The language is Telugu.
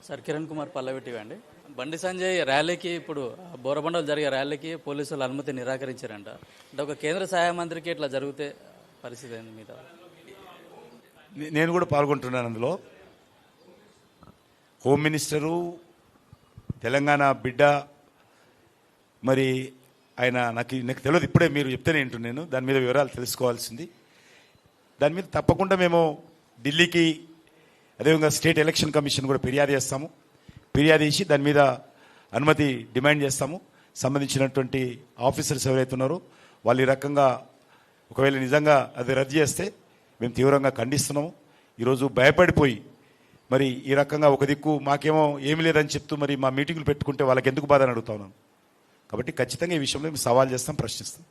సార్ కిరణ్ కుమార్ పల్లెవెట్టి అండి. బండి సంజయ్ ర్యాలీకి ఇప్పుడు బోరబండలు జరిగే ర్యాలీకి పోలీసులు అనుమతి నిరాకరించారంట. అంటే ఒక కేంద్ర సహాయ మంత్రికి ఇట్లా జరిగితే పరిస్థితి ఏంది మీద? నేను కూడా పాల్గొంటున్నాను అందులో. హోమ్ మినిస్టరు తెలంగాణ బిడ్డ, మరి ఆయన నాకు తెలియదు, ఇప్పుడే మీరు చెప్తేనే వింటున్నాను. దాని మీద వివరాలు తెలుసుకోవాల్సింది. దాని మీద తప్పకుండా మేము ఢిల్లీకి, అదేవిధంగా స్టేట్ ఎలక్షన్ కమిషన్ కూడా ఫిర్యాదు చేస్తాము. ఫిర్యాదు చేసి దాని మీద అనుమతి డిమాండ్ చేస్తాము. సంబంధించినటువంటి ఆఫీసర్స్ ఎవరైతే ఉన్నారో వాళ్ళు ఈ రకంగా ఒకవేళ నిజంగా అది రద్దు చేస్తే మేము తీవ్రంగా ఖండిస్తున్నాము. ఈరోజు భయపడిపోయి మరి ఈ రకంగా ఒక దిక్కు మాకేమో ఏమి లేదని చెప్తూ మరి మా మీటింగులు పెట్టుకుంటే వాళ్ళకి ఎందుకు బాధ అని అడుగుతా ఉన్నాను. కాబట్టి ఖచ్చితంగా ఈ విషయంలో మేము సవాల్ చేస్తాం, ప్రశ్నిస్తాం.